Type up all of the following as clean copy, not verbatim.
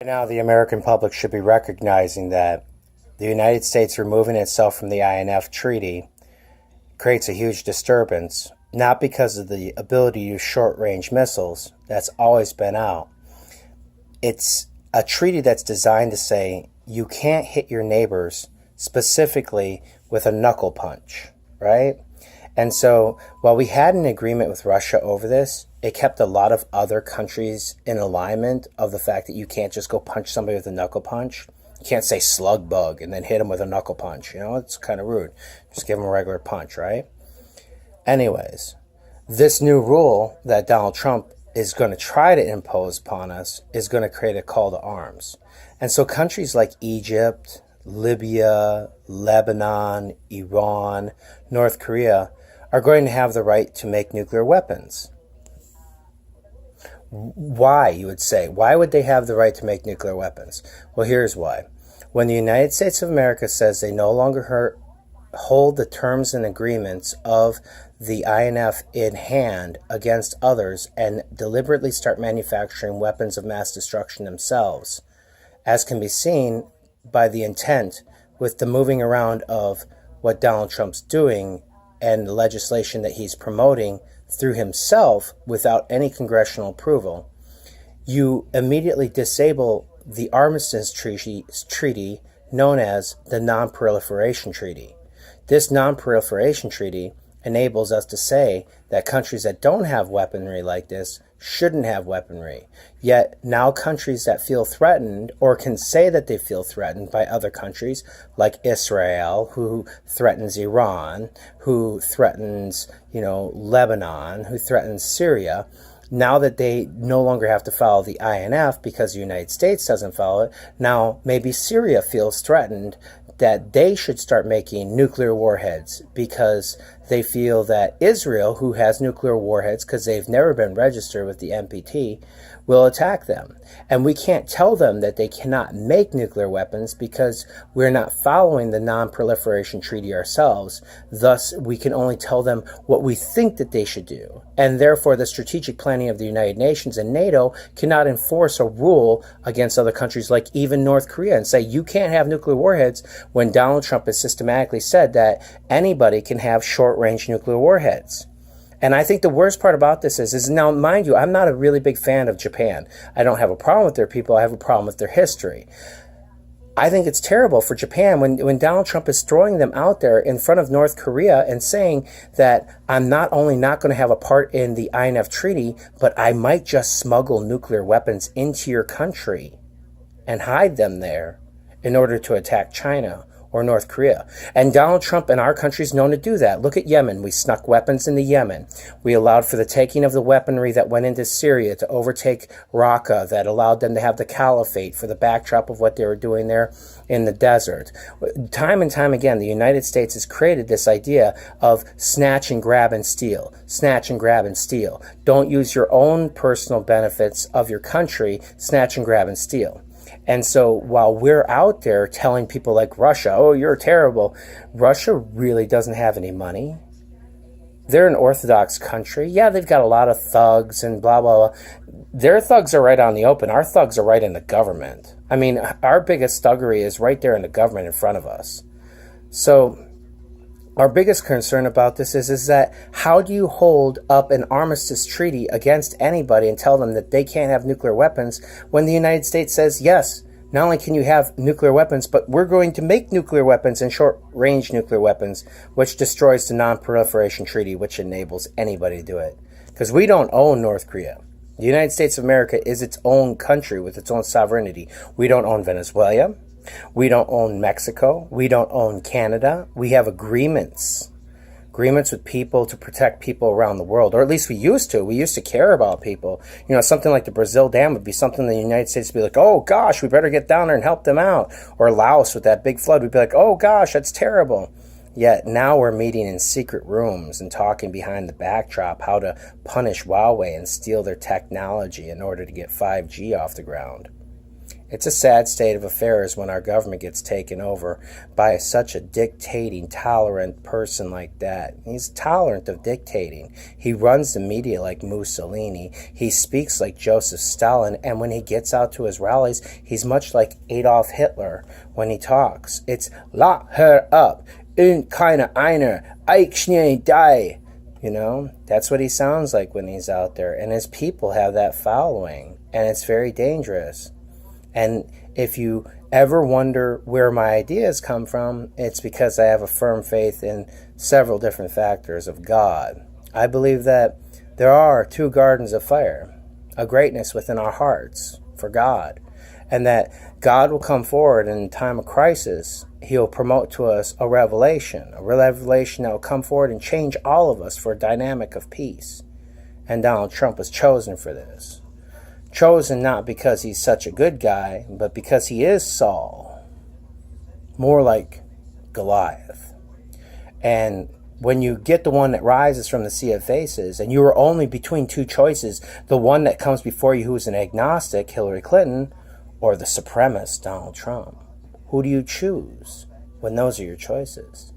Now, the American public should be recognizing that the United States removing itself from the INF treaty creates a huge disturbance, not because of the ability to use short-range missiles. That's always been out. It's a treaty that's designed to say you can't hit your neighbors specifically with a knuckle punch, right? And so while we had an agreement with Russia over this, it kept a lot of other countries in alignment of the fact that you can't just go punch somebody with a knuckle punch. You can't say slug bug and then hit them with a knuckle punch. You know, it's kind of rude. Just give them a regular punch, right? Anyways, this new rule that Donald Trump is going to try to impose upon us is going to create a call to arms. And so countries like Egypt, Libya, Lebanon, Iran, North Korea are going to have the right to make nuclear weapons. Why, you would say? Why would they have the right to make nuclear weapons? Well, here's why. When the United States of America says they no longer hold the terms and agreements of the INF in hand against others and deliberately start manufacturing weapons of mass destruction themselves, as can be seen by the intent with the moving around of what Donald Trump's doing and the legislation that he's promoting through himself without any congressional approval, you immediately disable the armistice treaty known as the Non-Proliferation Treaty. This Non-Proliferation Treaty enables us to say that countries that don't have weaponry like this shouldn't have weaponry. Yet now countries that feel threatened or can say that they feel threatened by other countries like Israel, who threatens Iran, who threatens, Lebanon, who threatens Syria, now that they no longer have to follow the INF because the United States doesn't follow it, now maybe Syria feels threatened that they should start making nuclear warheads because they feel that Israel, who has nuclear warheads because they've never been registered with the NPT, will attack them. And we can't tell them that they cannot make nuclear weapons because we're not following the Non-Proliferation Treaty ourselves. Thus, we can only tell them what we think that they should do. And therefore, the strategic planning of the United Nations and NATO cannot enforce a rule against other countries like even North Korea and say you can't have nuclear warheads when Donald Trump has systematically said that anybody can have short-range nuclear warheads. And I think the worst part about this is now, mind you, I'm not a really big fan of Japan. I don't have a problem with their people. I have a problem with their history. I think it's terrible for Japan when Donald Trump is throwing them out there in front of North Korea and saying that I'm not only not going to have a part in the INF treaty, but I might just smuggle nuclear weapons into your country and hide them there in order to attack China or North Korea. And Donald Trump and our country is known to do that. Look at Yemen. We snuck weapons into Yemen. We allowed for the taking of the weaponry that went into Syria to overtake Raqqa, that allowed them to have the caliphate for the backdrop of what they were doing there in the desert. Time and time again, the United States has created this idea of snatch and grab and steal. Snatch and grab and steal. Don't use your own personal benefits of your country. Snatch and grab and steal. And so while we're out there telling people like Russia, oh, you're terrible, Russia really doesn't have any money. They're an Orthodox country. Yeah, they've got a lot of thugs and blah, blah, blah. Their thugs are right on the open. Our thugs are right in the government. I mean, our biggest thuggery is right there in the government in front of us. So our biggest concern about this is that how do you hold up an armistice treaty against anybody and tell them that they can't have nuclear weapons when the United States says, yes, not only can you have nuclear weapons, but we're going to make nuclear weapons and short-range nuclear weapons, which destroys the Non-Proliferation Treaty, which enables anybody to do it. Because we don't own North Korea. The United States of America is its own country with its own sovereignty. We don't own Venezuela. We don't own Mexico. We don't own Canada. We have agreements with people to protect people around the world, or at least we used to. We used to care about people. Something like the Brazil Dam would be something the United States would be like, oh gosh, we better get down there and help them out. Or Laos with that big flood, we'd be like, oh gosh, that's terrible. Yet now we're meeting in secret rooms and talking behind the backdrop how to punish Huawei and steal their technology in order to get 5G off the ground. It's a sad state of affairs when our government gets taken over by such a dictating, tolerant person like that. He's tolerant of dictating. He runs the media like Mussolini. He speaks like Joseph Stalin. And when he gets out to his rallies, he's much like Adolf Hitler when he talks. It's lock her up, und keine einer, Eichschnee die. You know, that's what he sounds like when he's out there. And his people have that following. And it's very dangerous. And if you ever wonder where my ideas come from, it's because I have a firm faith in several different factors of God. I believe that there are two gardens of fire, a greatness within our hearts for God, and that God will come forward in time of crisis. He'll promote to us a revelation that will come forward and change all of us for a dynamic of peace. And Donald Trump was chosen for this. Chosen not because he's such a good guy, but because he is Saul, more like Goliath. And when you get the one that rises from the sea of faces, and you are only between two choices, the one that comes before you who is an agnostic, Hillary Clinton, or the supremacist, Donald Trump, who do you choose when those are your choices?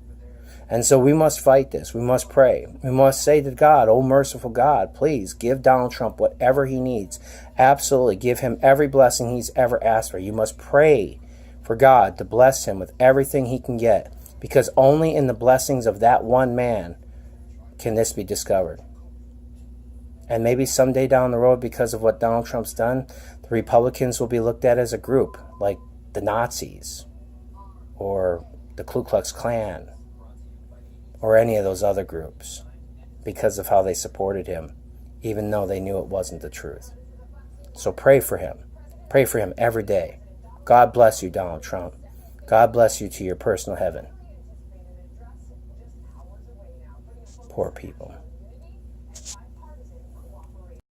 And so we must fight this. We must pray. We must say to God, oh merciful God, please give Donald Trump whatever he needs. Absolutely. Give him every blessing he's ever asked for. You must pray for God to bless him with everything he can get, because only in the blessings of that one man can this be discovered. And maybe someday down the road, because of what Donald Trump's done, the Republicans will be looked at as a group like the Nazis or the Ku Klux Klan, or any of those other groups, because of how they supported him, even though they knew it wasn't the truth. So pray for him. Pray for him every day. God bless you, Donald Trump. God bless you to your personal heaven. Poor people.